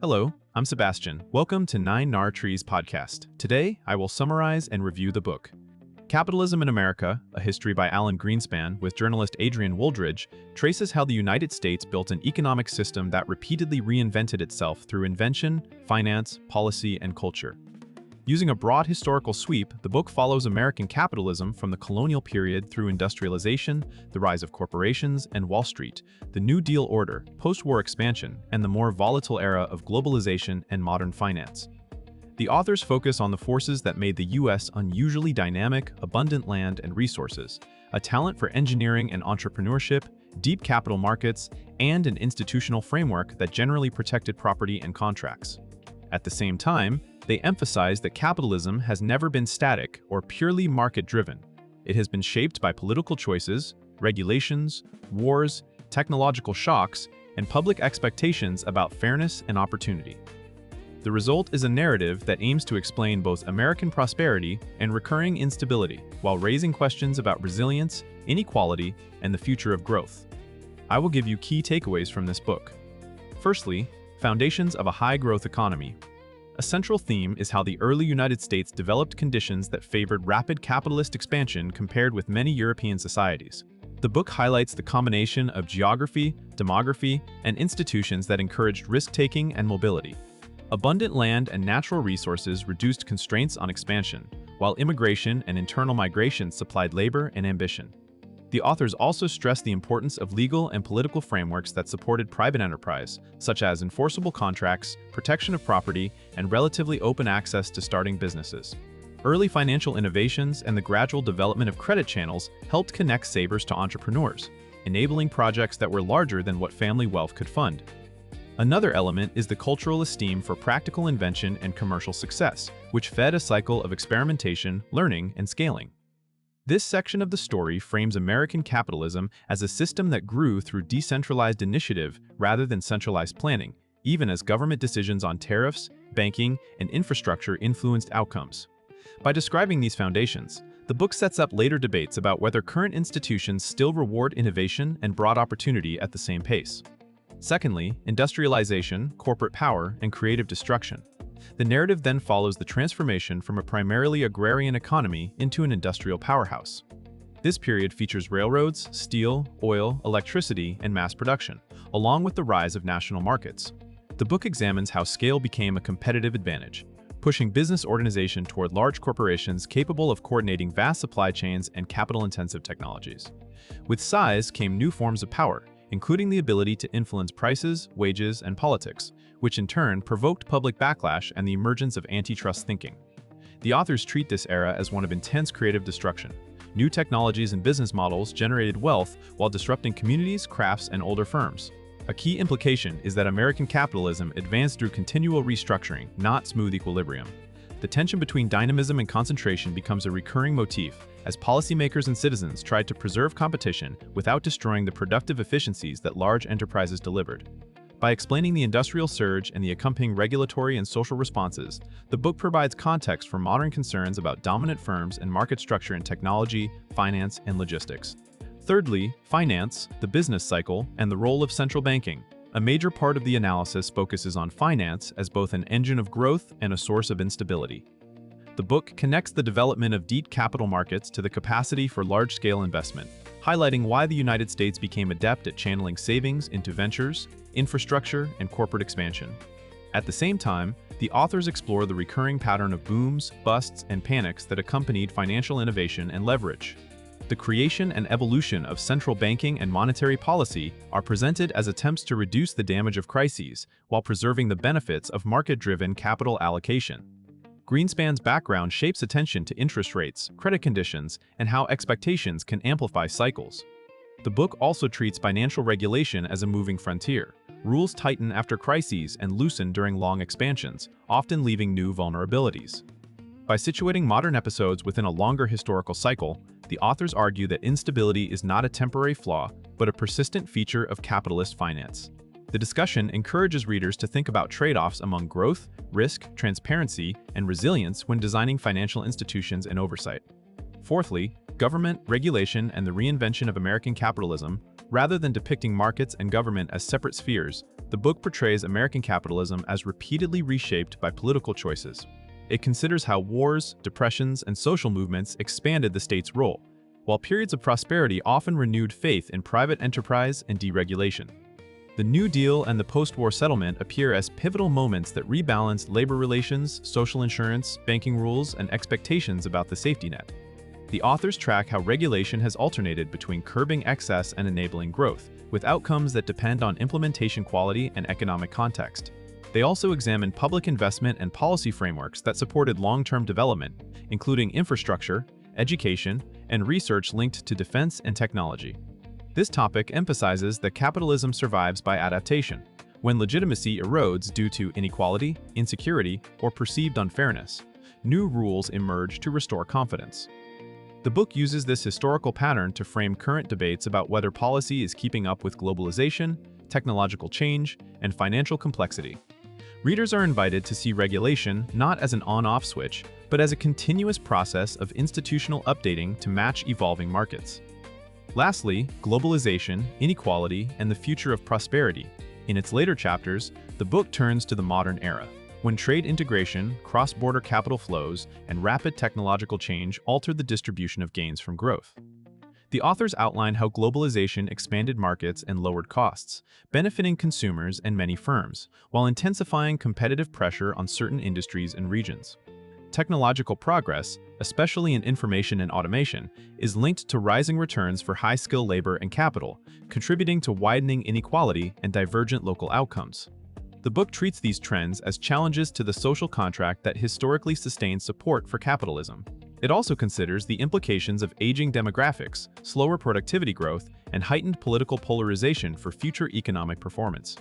Hello, I'm Sebastian. Welcome to 9 Trees podcast. Today, I will summarize and review the book. Capitalism in America, A History by Alan Greenspan with journalist Adrian Wooldridge, traces how the United States built an economic system that repeatedly reinvented itself through invention, finance, policy, and culture. Using a broad historical sweep, the book follows American capitalism from the colonial period through industrialization, the rise of corporations, and Wall Street, the New Deal order, post-war expansion, and the more volatile era of globalization and modern finance. The authors focus on the forces that made the U.S. unusually dynamic, abundant land and resources, a talent for engineering and entrepreneurship, deep capital markets, and an institutional framework that generally protected property and contracts. At the same time, they emphasize that capitalism has never been static or purely market-driven. It has been shaped by political choices, regulations, wars, technological shocks, and public expectations about fairness and opportunity. The result is a narrative that aims to explain both American prosperity and recurring instability, while raising questions about resilience, inequality, and the future of growth. I will give you key takeaways from this book. Firstly, foundations of a high-growth economy. A central theme is how the early United States developed conditions that favored rapid capitalist expansion compared with many European societies. The book highlights the combination of geography, demography, and institutions that encouraged risk-taking and mobility. Abundant land and natural resources reduced constraints on expansion, while immigration and internal migration supplied labor and ambition. The authors also stress the importance of legal and political frameworks that supported private enterprise, such as enforceable contracts, protection of property, and relatively open access to starting businesses. Early financial innovations and the gradual development of credit channels helped connect savers to entrepreneurs, enabling projects that were larger than what family wealth could fund. Another element is the cultural esteem for practical invention and commercial success, which fed a cycle of experimentation, learning, and scaling. This section of the story frames American capitalism as a system that grew through decentralized initiative rather than centralized planning, even as government decisions on tariffs, banking, and infrastructure influenced outcomes. By describing these foundations, the book sets up later debates about whether current institutions still reward innovation and broad opportunity at the same pace. Secondly, industrialization, corporate power, and creative destruction. The narrative then follows the transformation from a primarily agrarian economy into an industrial powerhouse. This period features railroads, steel, oil, electricity, and mass production, along with the rise of national markets. The book examines how scale became a competitive advantage, pushing business organization toward large corporations capable of coordinating vast supply chains and capital-intensive technologies. With size came new forms of power, including the ability to influence prices, wages, and politics, which in turn provoked public backlash and the emergence of antitrust thinking. The authors treat this era as one of intense creative destruction. New technologies and business models generated wealth while disrupting communities, crafts, and older firms. A key implication is that American capitalism advanced through continual restructuring, not smooth equilibrium. The tension between dynamism and concentration becomes a recurring motif as policymakers and citizens tried to preserve competition without destroying the productive efficiencies that large enterprises delivered. By explaining the industrial surge and the accompanying regulatory and social responses, the book provides context for modern concerns about dominant firms and market structure in technology, finance, and logistics. Thirdly, finance, the business cycle, and the role of central banking. A major part of the analysis focuses on finance as both an engine of growth and a source of instability. The book connects the development of deep capital markets to the capacity for large-scale investment, highlighting why the United States became adept at channeling savings into ventures, infrastructure, and corporate expansion. At the same time, the authors explore the recurring pattern of booms, busts, and panics that accompanied financial innovation and leverage. The creation and evolution of central banking and monetary policy are presented as attempts to reduce the damage of crises while preserving the benefits of market-driven capital allocation. Greenspan's background shapes attention to interest rates, credit conditions, and how expectations can amplify cycles. The book also treats financial regulation as a moving frontier. Rules tighten after crises and loosen during long expansions, often leaving new vulnerabilities. By situating modern episodes within a longer historical cycle, the authors argue that instability is not a temporary flaw, but a persistent feature of capitalist finance. The discussion encourages readers to think about trade-offs among growth, risk, transparency, and resilience when designing financial institutions and oversight. Fourthly, government, regulation, and the reinvention of American capitalism. Rather than depicting markets and government as separate spheres, the book portrays American capitalism as repeatedly reshaped by political choices. It considers how wars, depressions, and social movements expanded the state's role, while periods of prosperity often renewed faith in private enterprise and deregulation. The New Deal and the post-war settlement appear as pivotal moments that rebalanced labor relations, social insurance, banking rules, and expectations about the safety net. The authors track how regulation has alternated between curbing excess and enabling growth, with outcomes that depend on implementation quality and economic context. They also examine public investment and policy frameworks that supported long-term development, including infrastructure, education, and research linked to defense and technology. This topic emphasizes that capitalism survives by adaptation. When legitimacy erodes due to inequality, insecurity, or perceived unfairness, new rules emerge to restore confidence. The book uses this historical pattern to frame current debates about whether policy is keeping up with globalization, technological change, and financial complexity. Readers are invited to see regulation not as an on-off switch, but as a continuous process of institutional updating to match evolving markets. Lastly, globalization, inequality, and the future of prosperity. In its later chapters, the book turns to the modern era, when trade integration, cross-border capital flows, and rapid technological change altered the distribution of gains from growth. The authors outline how globalization expanded markets and lowered costs, benefiting consumers and many firms, while intensifying competitive pressure on certain industries and regions. Technological progress, especially in information and automation, is linked to rising returns for high-skill labor and capital, contributing to widening inequality and divergent local outcomes. The book treats these trends as challenges to the social contract that historically sustained support for capitalism. It also considers the implications of aging demographics, slower productivity growth, and heightened political polarization for future economic performance.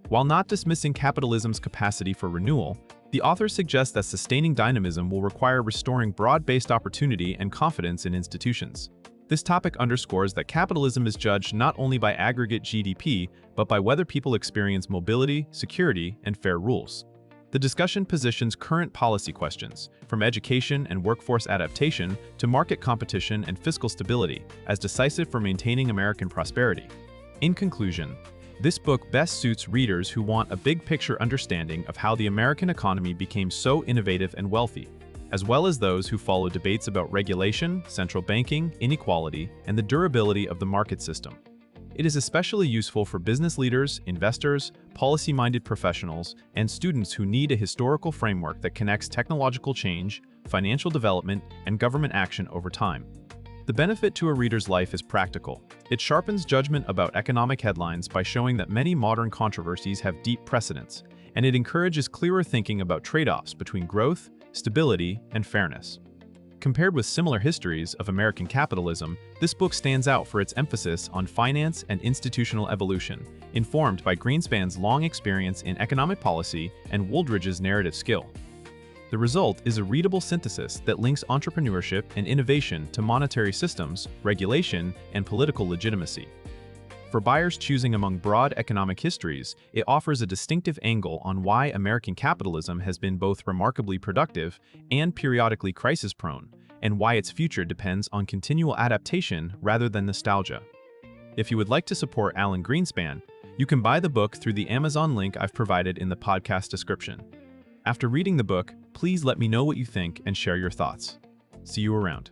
While not dismissing capitalism's capacity for renewal, the author suggests that sustaining dynamism will require restoring broad-based opportunity and confidence in institutions. This topic underscores that capitalism is judged not only by aggregate GDP, but by whether people experience mobility, security, and fair rules. The discussion positions current policy questions, from education and workforce adaptation to market competition and fiscal stability, as decisive for maintaining American prosperity. In conclusion, this book best suits readers who want a big-picture understanding of how the American economy became so innovative and wealthy, as well as those who follow debates about regulation, central banking, inequality, and the durability of the market system. It is especially useful for business leaders, investors, policy-minded professionals, and students who need a historical framework that connects technological change, financial development, and government action over time. The benefit to a reader's life is practical. It sharpens judgment about economic headlines by showing that many modern controversies have deep precedents, and it encourages clearer thinking about trade-offs between growth, stability, and fairness. Compared with similar histories of American capitalism, this book stands out for its emphasis on finance and institutional evolution, informed by Greenspan's long experience in economic policy and Wooldridge's narrative skill. The result is a readable synthesis that links entrepreneurship and innovation to monetary systems, regulation, and political legitimacy. For buyers choosing among broad economic histories, it offers a distinctive angle on why American capitalism has been both remarkably productive and periodically crisis-prone, and why its future depends on continual adaptation rather than nostalgia. If you would like to support Alan Greenspan, you can buy the book through the Amazon link I've provided in the podcast description. After reading the book, please let me know what you think and share your thoughts. See you around.